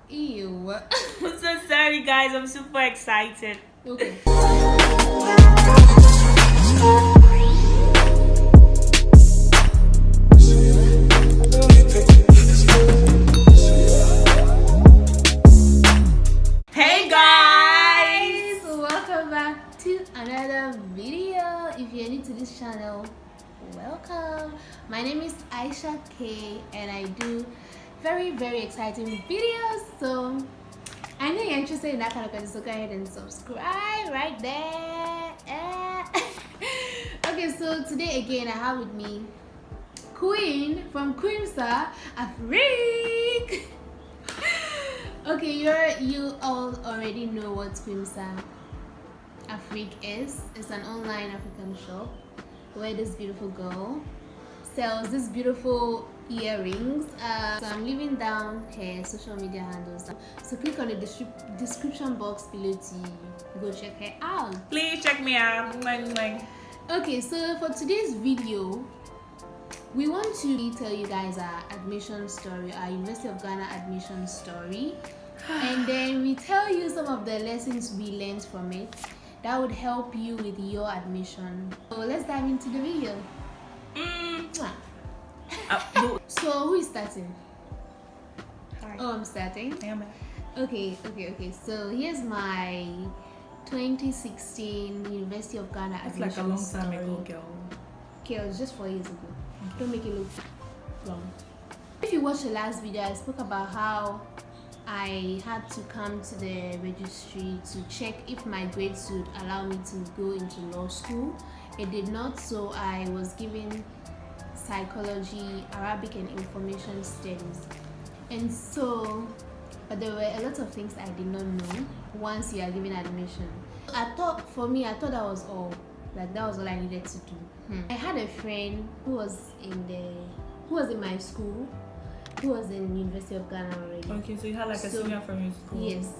Ew. I'm so sorry, guys. I'm super excited. Okay. Hey, guys! Welcome back to another video. If you're new to this channel, welcome. My name is Aisha K and I do very exciting videos. So I know you're interested in that kind of content, so go ahead and subscribe right there. Okay, so today again I have with me Queen from Queensa Afrik. Okay, you all already know what Queensa Afrik is. It's an online African shop where this beautiful girl sells these beautiful earrings. So I'm leaving down her social media handles, so click on the description box below to go check her out. Please check me out. Okay, so for today's video we want to tell you guys our admission story, our University of Ghana admission story, and then we tell you some of the lessons we learned from it that would help you with your admission. So let's dive into the video. So who is starting? Hi. Oh, I'm starting. Yeah, man. Okay. So here's my 2016 University of Ghana It's admission like a long time story. ago, girl. Okay, it was just 4 years ago. Don't make it look long. If you watched the last video, I spoke about how I had to come to the registry to check if my grades would allow me to go into law school. It did not, so I was given psychology, Arabic and information studies. And so, but there were a lot of things I did not know once you are given admission. I thought that was all. Like that was all I needed to do. I had a friend who was in my school, who was in University of Ghana already. Okay, so you had like a senior from your school. Yes.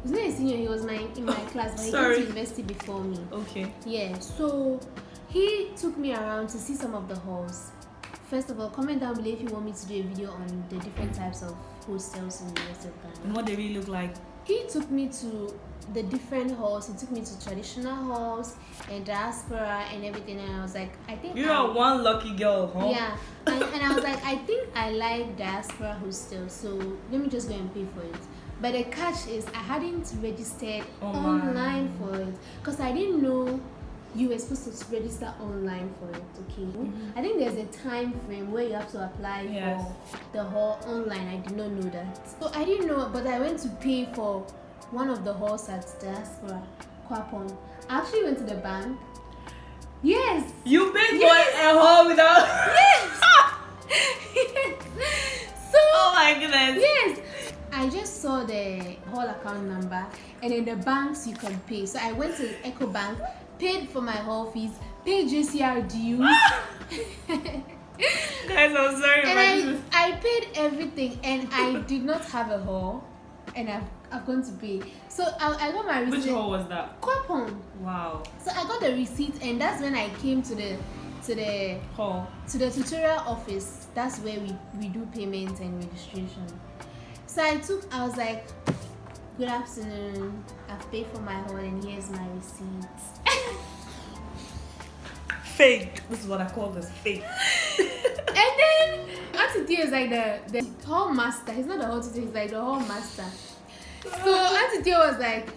He's not a senior, he was in my class, but he came to university before me. Okay. Yeah, so he took me around to see some of the halls. First of all, comment down below if you want me to do a video on the different types of hostels in the University of Ghana. And what they really look like. He took me to the different halls. He took me to traditional halls and diaspora and everything, and I was like, I think You are one lucky girl, huh? yeah, and I was like, I think I like diaspora hostel, so let me just go and pay for it. But the catch is I hadn't registered online for it because I didn't know you were supposed to register online for it. Okay, I think there's a time frame where you have to apply for the hall online. I did not know that, so I didn't know, but I went to pay for one of the halls at diaspora, Kwapon. I actually went to the bank. Yes, You paid for a hall without. yes. So Oh my goodness. yes, I just saw the hall account number, and in the banks you can pay. So I went to Eco Bank, paid for my hall fees, paid JCR dues. Guys, I'm sorry. And I paid everything, and I did not have a hall, and I've gone to pay. So I got my receipt. Which hall was that? Kwapon. Wow. So I got the receipt, and that's when I came to the Hall. tutorial office. That's where we do payments and registration. So I was like, good afternoon, I've paid for my hall and here's my receipt. Fake. This is what I call this, fake. And then Auntie Theo is like the hall master. He's not the hall tutor, he's like the hall master. So Auntie Theo was like,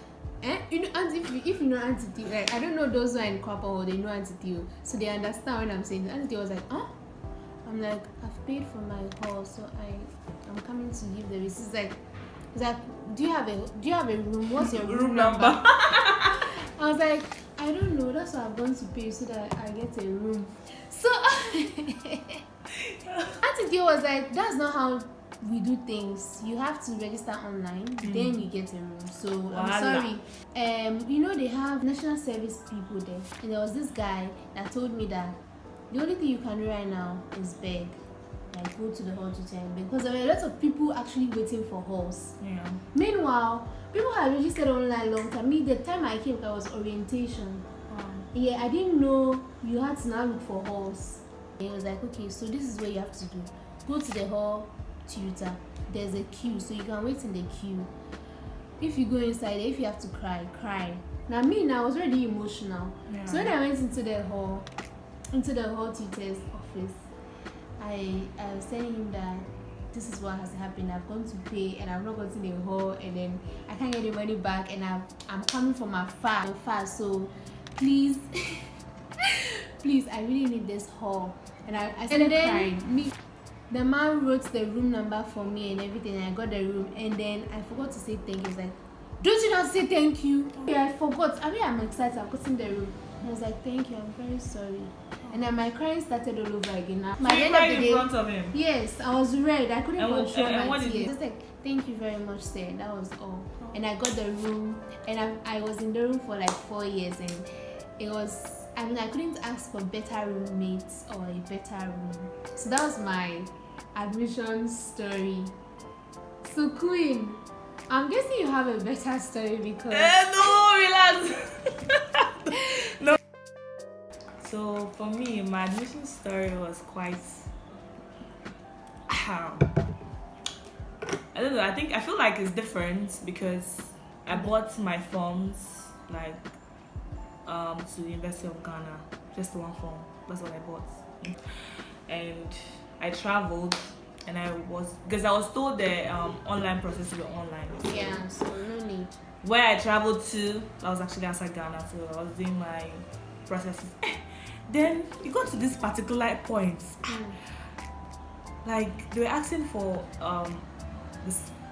you know, Auntie, if you know Auntie Theo, like, I don't know those who are in Kwapa or they know Auntie Theo, so they understand what I'm saying. Auntie Theo was like, huh? I'm like, I've paid for my hall, so I'm coming to give the receipt. He's like, do you have a room? What's your room number? I was like, I don't know. That's why I've gone to pay so that I get a room. So Auntie Theo was like, that's not how we do things. You have to register online, then you get a room. So I'm sorry. You know, they have national service people there, and there was this guy that told me that the only thing you can do right now is beg, like go to the hall to tell me, because there were a lot of people actually waiting for halls. Yeah. Meanwhile, people had registered online long time. The time I came, that was orientation. Yeah, I didn't know you had to now look for halls. He was like, okay, so this is what you have to do. Go to the hall, tutor, there's a queue, so you can wait in the queue. If you go inside, if you have to cry. Now I was already emotional. Yeah. So when I went into the hall tutor's office, I was telling him that this is what has happened. I've gone to pay and I've not gotten the hall, and then I can't get the money back, and I'm coming from afar. So please, please, I really need this hall. And I started crying. The man wrote the room number for me and everything, and I got the room, and then I forgot to say thank you. He was like, don't you not say thank you? Yeah, I forgot. I'm excited. I've gotten the room. And I was like, thank you, I'm very sorry. And then my crying started all over again. So you cried in front of him? Yes, I was red. I couldn't control my tears. He Just like, thank you very much, sir. That was all. And I got the room, and I was in the room for like 4 years, and it was, I couldn't ask for better roommates or a better room. So that was my admission story. So Queen, I'm guessing you have a better story because no, relax. No. So for me, my admission story was quite I don't know, I feel like it's different because I bought my forms like to the University of Ghana, just one form. That's what I bought. And I traveled, and because I was told the online process were online. Yeah, so no need. Where I traveled to, I was actually outside Ghana, so I was doing my processes. Then you got to this particular point, like they were asking for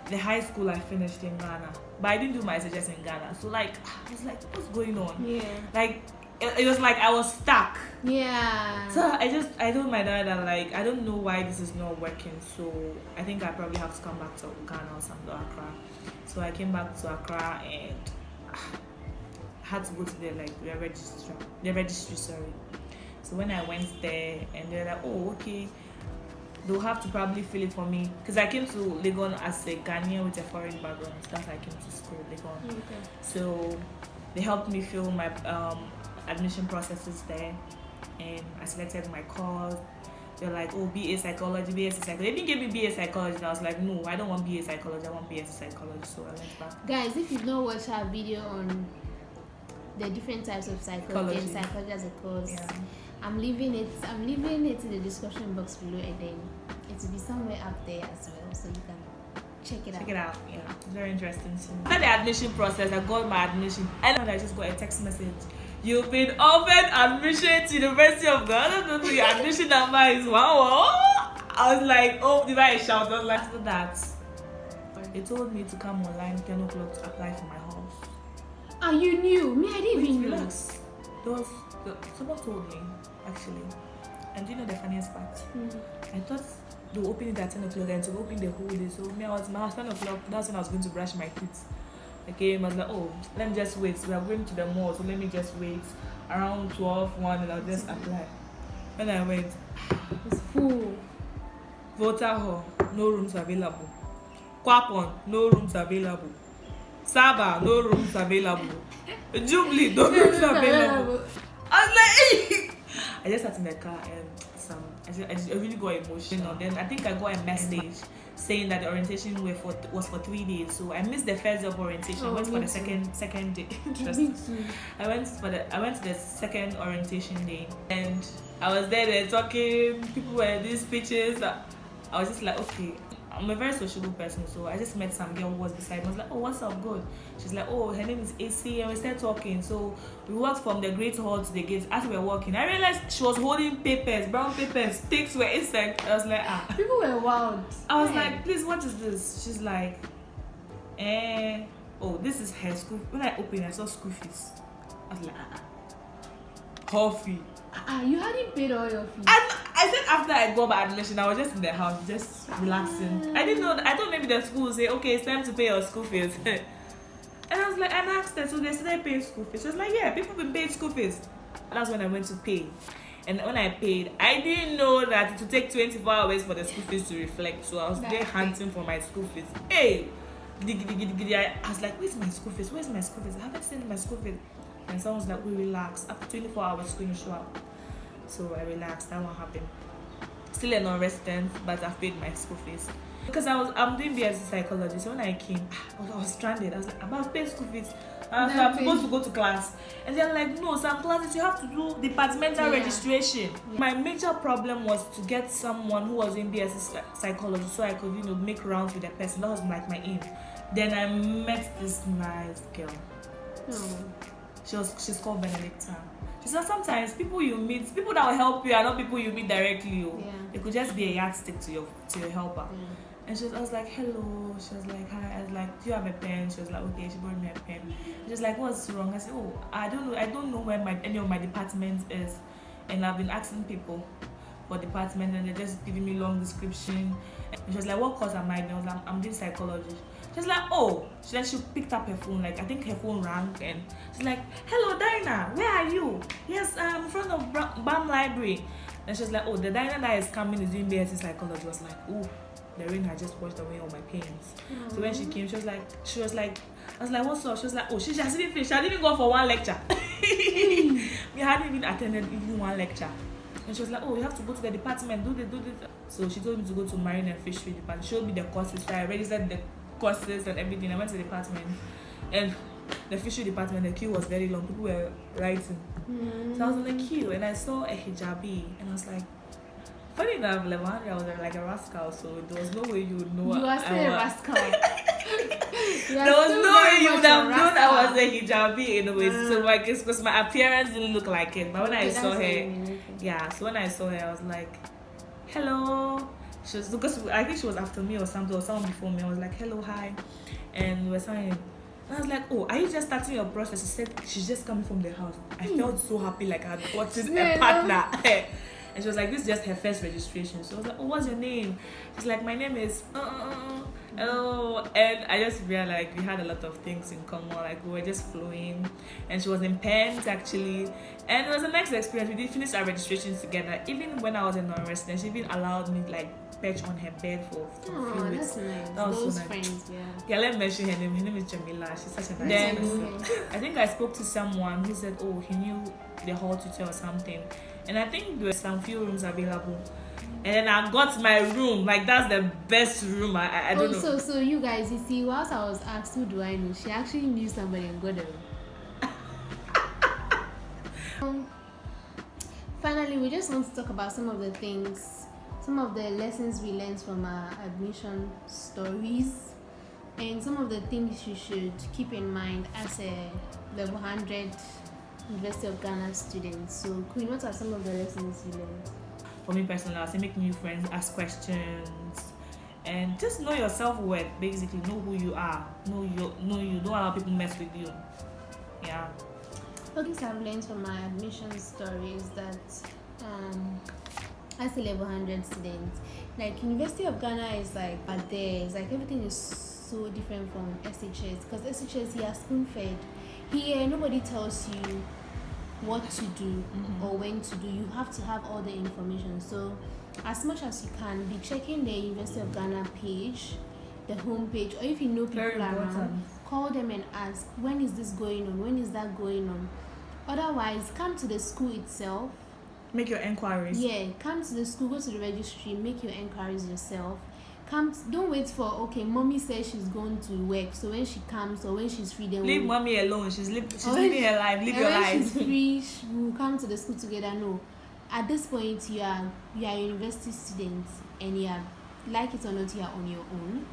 the high school I finished in Ghana, but I didn't do my SHS in Ghana. So like I was like, what's going on? Yeah. Like it was like I was stuck. Yeah. So I told my dad that like I don't know why this is not working. So I think I probably have to come back to Ghana or something, Accra. So I came back to Accra and had to go to the registry. Sorry. So when I went there, and they're like, oh, okay, they'll have to probably fill it for me because I came to Legon as a Ghanaian with a foreign background. So that's how I came to school, Legon. Okay. So they helped me fill my admission processes there, and I selected my course. They're like, oh, BA psychology, BSc psychology. They didn't give me BA psychology, and I was like, no, I don't want BA psychology, I want BSc psychology. So I went back. Guys, if you've not watched our video on the different types of psychology and psychology as a course, yeah. I'm leaving it in the description box below, and then it will be somewhere up there as well, so you can check it out. Yeah, it's very interesting too. After the admission process, I got my admission, and I just got a text message. You've been offered admission to University of Ghana. Your admission number is wow. I was like, oh, did I shout? I was like, after that, they told me to come online 10 o'clock to apply for my house. Ah, you knew? Me, I didn't even know. Someone told me, actually. And do you know the funniest part? I thought they would open it at 10 o'clock and to open the whole day. So me, I was 10 o'clock. That's when I was going to brush my teeth. Okay, I was like, oh, let me just wait. We are going to the mall, so let me just wait around 12, 1, and I'll just apply. When I went, it's full. Voter hall, no rooms available. Kwapon, no rooms available. Saba, no rooms available. Jubilee, no rooms available. I was like, I just sat in the car and I really got emotional. Then I think I got a message saying that the orientation was for 3 days. So I missed the first day of orientation. I went for the second day. I went to the second orientation day, and I was there talking. People were these speeches. I was just like, okay. I'm a very sociable person, so I just met some girl who was beside me. I was like, oh, what's up, good? She's like, oh, her name is AC, and we started talking. So we walked from the great hall to the gates. As we were walking, I realized she was holding papers, brown papers, sticks were inside. I was like, ah. People were wild. I was like, please, what is this? She's like, oh, this is her school. When I opened, I saw school fees. I was like, hall fee. You hadn't paid all your fees. And I said after I got my admission, I was just in the house, just relaxing. I didn't know. I thought maybe the school would say, okay, it's time to pay your school fees. And I was like, and I asked her, so they started paying school fees. She was like, yeah, people been paying school fees. And that's when I went to pay. And when I paid, I didn't know that it would take 24 hours for the school fees to reflect. So I was there hunting for my school fees. Hey, I was like, where's my school fees? Where's my school fees? I haven't seen my school fees. And someone was like, we relax. After 24 hours, it's going to show up. So I relaxed. That one happened. still a non-resident, but I've paid my school fees. Because I'm doing BSc psychology, so when I came, I was stranded. I was like, I've paid school fees. I'm supposed to go to class. And they're like, no, some classes you have to do departmental registration. Yeah. My major problem was to get someone who was in BSc psychology so I could, make rounds with that person. That was like my aim. Then I met this nice girl. She's called Benedicta. She said sometimes people you meet, people that will help you are not people you meet directly. It could just be a yardstick to your helper. And I was like, hello. She was like, hi. I was like, do you have a pen? She was like, okay. She brought me a pen. She was like, what's wrong? I said, oh, I don't know where any of my department is. And I've been asking people for department and they're just giving me long description. And she was like, what course am I doing? I was like, I'm doing psychology. She was like, oh. She picked up her phone. Like, I think her phone rang and she's like, hello, Dinah. Where are you? Yes, I'm in front of BAM Library. And she was like, oh, the Dinah that is coming is doing BSc psychology. I was like, oh. The rain had just washed away all my pains. So when she came, she was like, I was like, what's up? She was like, oh, she hasn't even finished. She hadn't even gone for one lecture. We hadn't even attended even one lecture. And she was like, oh, you have to go to the department, do this. So she told me to go to Marine and Fishery department. She showed me the courses. So I registered the courses and everything. I went to the department. And the fishery department, the queue was very long. People were writing. So I was on the queue and I saw a hijabi. And I was like, funny enough, level 100, I was like a rascal, so there was no way you would know. You are still a rascal. There was no way you would have known I was a hijabi in a way. So like, it's because my appearance didn't look like it. But when I saw her, so when I saw her, I was like, hello. She was, because I think she was after me or something, or someone before me. I was like, hello, hi. And we were saying, and I was like, oh, are you just starting your process? She said, she's just coming from the house. I felt so happy, like I had gotten a partner. And she was like, this is just her first registration. So I was like, oh, what's your name? She's like, my name is oh. And I just realized like we had a lot of things in common. Like we were just flowing. And she was in Pens actually. And it was a nice experience. We did finish our registrations together. Even when I was in non-resident, she even allowed me like perch on her bed for a few weeks. That's nice. That was those so nice. Friends, Yeah, let me mention her name. Her name is Jamila. She's such a nice person. I think I spoke to someone who said, oh, he knew the hall tutor or something. And I think there were some few rooms available. And then I got my room. Like, that's the best room. I don't know. So you guys, you see, whilst I was asked, who do I know? She actually knew somebody and got them. Finally, we just want to talk about some of the things, some of the lessons we learned from our admission stories, and some of the things you should keep in mind as a level 100 University of Ghana student. So, Queen, what are some of the lessons you learned? For me personally, I say make new friends, ask questions, and just know your self-worth. Basically, know who you are. Know you. Don't allow people mess with you. Yeah. Things I've learned from my admission story is that as a level 100 student, like University of Ghana is like, but there is like everything is so different from SHS, because SHS here spoon-fed. Here nobody tells you what to do or when to do. You have to have all the information. So as much as you can, be checking the University of Ghana page, the home page, or if you know people around, call them and ask, when is this going on, when is that going on. Otherwise, come to the school itself, make your enquiries. Come to the school, go to the registry, make your enquiries yourself. Don't wait for, okay, mommy says she's going to work, so when she comes or when she's free, then leave mommy alone. She's living her life. Live your life. When she's free, we'll come to the school together. No, at this point you are a university student, and you are, like it or not, you are on your own.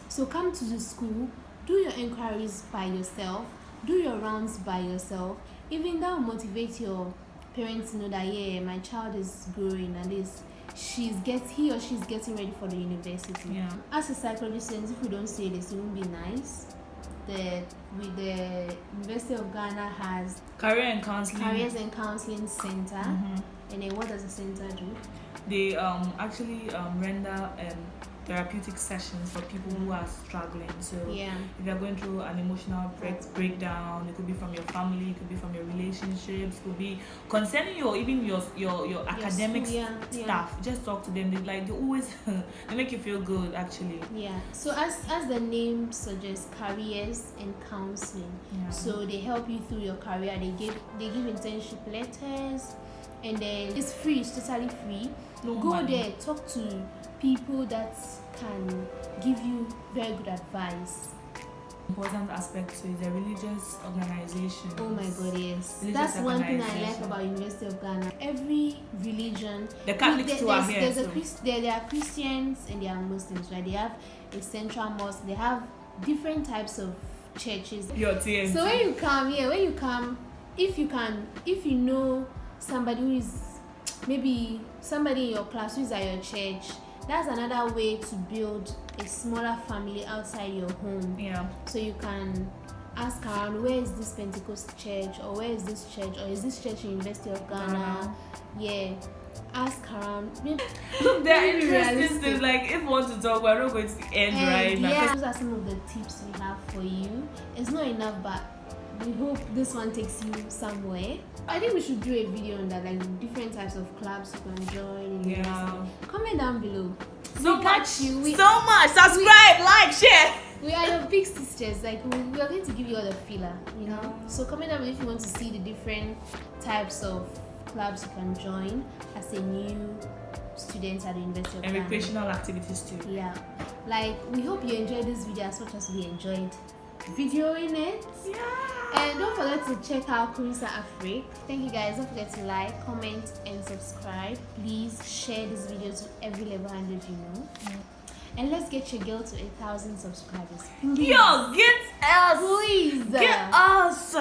So come to the school, do your enquiries by yourself, do your rounds by yourself. Even that will motivate your parents to know that my child is growing and he or she's getting ready for the university. Yeah. As a psychology student, if we don't say this, it won't be nice. The University of Ghana has careers and counseling center. And then what does the center do? They actually render therapeutic sessions for people who are struggling. So if you're going through an emotional breakdown, it could be from your family, it could be from your relationships, it could be concerning your academic stuff. Just talk to them. They always they make you feel good actually. So as the name suggests, careers and counseling. So they help you through your career. They give internship letters, and then it's free. It's totally free. Go there, talk to people that can give you very good advice. Important aspect to it, the religious organization. Oh my god, yes. That's one thing I like about University of Ghana. Every religion, the Catholics too are here. There are Christians and there are Muslims, right? They have a central mosque. They have different types of churches. Your TNT. So when you come, if you know somebody who is, maybe somebody in your class who is at your church, that's another way to build a smaller family outside your home. Yeah. So you can ask around, where is this Pentecost church, or where is this church, or is this church in University of Ghana? Yeah. Ask around. Look, there are interesting things. Like, if we want to talk, we're not going to end right now. Yeah, those are some of the tips we have for you. It's not enough, but we hope this one takes you somewhere. I think we should do a video on that, like different types of clubs you can join. Yeah. Comment down below. So much. Subscribe, like, share. We are your big sisters. Like, we are going to give you all the filler, you know. So comment down below if you want to see the different types of clubs you can join as a new student at the University of Ghana. And recreational activities too. Yeah. Like, we hope you enjoyed this video as much as we enjoyed videoing it. Yeah. And don't forget to check out Kurisa Afrique. Thank you guys. Don't forget to like, comment, and subscribe. Please share this video to every level 100 you know. And let's get your girl to 1,000 subscribers. Please. Yo, get us. Please. Get us.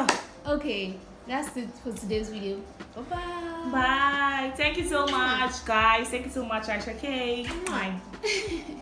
Okay, that's it for today's video. Bye-bye. Bye. Thank you so much, guys. Thank you so much, Aisha K. Bye.